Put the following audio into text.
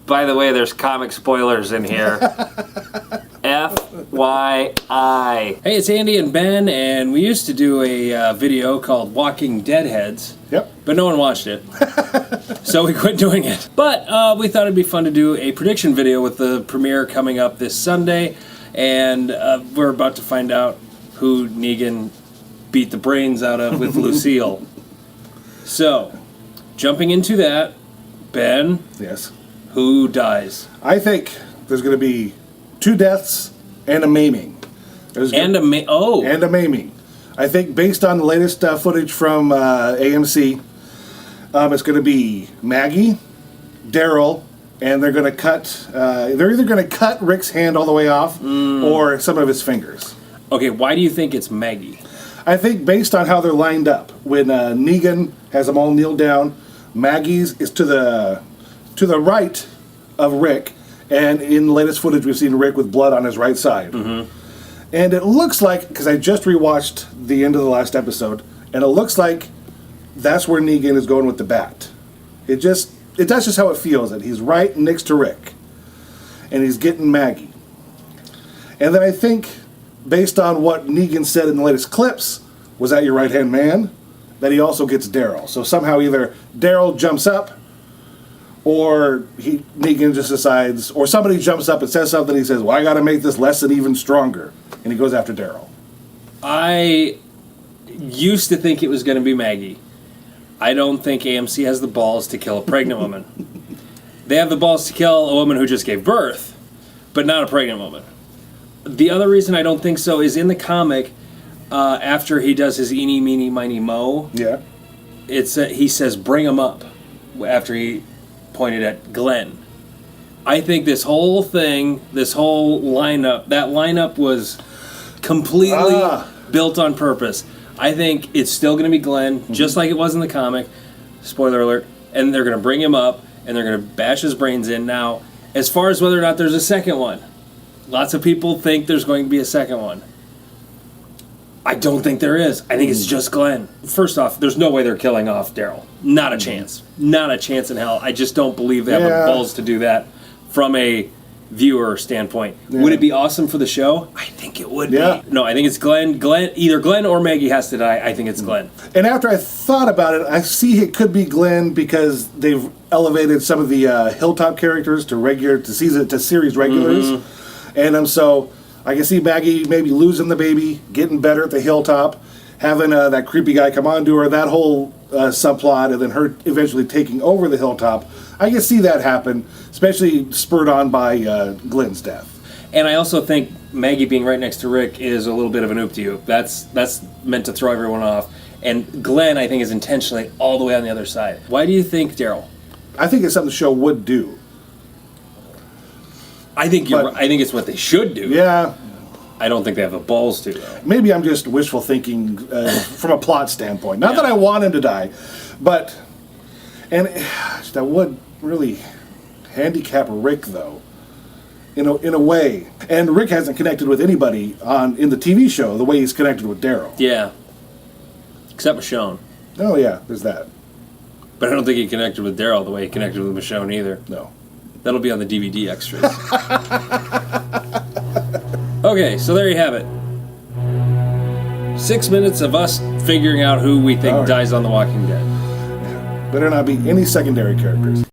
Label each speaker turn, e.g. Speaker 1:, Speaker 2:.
Speaker 1: By the way, there's comic spoilers in here. FYI. Hey, it's Andy and Ben, and we used to do a video called Walking Deadheads.
Speaker 2: Yep.
Speaker 1: But no one watched it. So we quit doing it. But we thought it'd be fun to do a prediction video with the premiere coming up this Sunday. And we're about to find out who Negan beat the brains out of with Lucille. So, jumping into that, Ben.
Speaker 2: Yes.
Speaker 1: Who dies?
Speaker 2: I think there's going to be 2 deaths and a maiming.
Speaker 1: And a
Speaker 2: maiming. I think based on the latest footage from AMC, it's going to be Maggie, Daryl, and they're going to cut. They're either going to cut Rick's hand all the way off, or some of his fingers.
Speaker 1: Okay, why do you think it's Maggie?
Speaker 2: I think based on how they're lined up, when Negan has them all kneel down, Maggie's is to the right of Rick, and in the latest footage we've seen Rick with blood on his right side.
Speaker 1: Mm-hmm.
Speaker 2: And it looks like, because I just rewatched the end of the last episode, and it looks like that's where Negan is going with the bat. That's just how it feels, that he's right next to Rick, and he's getting Maggie. And then I think, based on what Negan said in the latest clips, was that your right-hand man, that he also gets Daryl. So somehow either Daryl jumps up, or Negan just decides, or somebody jumps up and says something, he says, well, I gotta make this lesson even stronger. And he goes after Daryl.
Speaker 1: I used to think it was going to be Maggie. I don't think AMC has the balls to kill a pregnant woman. They have the balls to kill a woman who just gave birth, but not a pregnant woman. The other reason I don't think so is in the comic, after he does his eeny, meeny, miny, mo,
Speaker 2: Yeah.
Speaker 1: he says, bring him up, after he pointed at Glenn. I think this whole thing, this whole lineup, that lineup was completely built on purpose. I think it's still going to be Glenn, just like it was in the comic. Spoiler alert. And they're going to bring him up, and they're going to bash his brains in. Now, as far as whether or not there's a second one, lots of people think there's going to be a second one. I don't think there is. I think it's just Glenn. First off, there's no way they're killing off Daryl. Not a chance. Not a chance in hell. I just don't believe they have the balls to do that from a viewer standpoint. Yeah. Would it be awesome for the show? I think it would be. No, I think it's Glenn. Either Glenn or Maggie has to die. I think it's Glenn.
Speaker 2: And after I thought about it, I see it could be Glenn because they've elevated some of the Hilltop characters to series regulars. Mm-hmm. And so I can see Maggie maybe losing the baby, getting better at the Hilltop, having that creepy guy come on to her, that whole subplot, and then her eventually taking over the Hilltop. I can see that happen, especially spurred on by Glenn's death.
Speaker 1: And I also think Maggie being right next to Rick is a little bit of an oop to you. That's meant to throw everyone off. And Glenn, I think, is intentionally all the way on the other side. Why do you think Daryl?
Speaker 2: I think it's something the show would do.
Speaker 1: I think it's what they should do.
Speaker 2: Yeah.
Speaker 1: I don't think they have the balls to, though.
Speaker 2: Maybe I'm just wishful thinking from a plot standpoint. Not that I want him to die, but... And that would really handicap Rick, though, in a way. And Rick hasn't connected with anybody in the TV show the way he's connected with Daryl.
Speaker 1: Yeah. Except Michonne.
Speaker 2: Oh, yeah, there's that.
Speaker 1: But I don't think he connected with Daryl the way he connected with Michonne either.
Speaker 2: No.
Speaker 1: That'll be on the DVD extras. Okay, so there you have it. 6 minutes of us figuring out who we think dies on The Walking Dead.
Speaker 2: Better not be any secondary characters.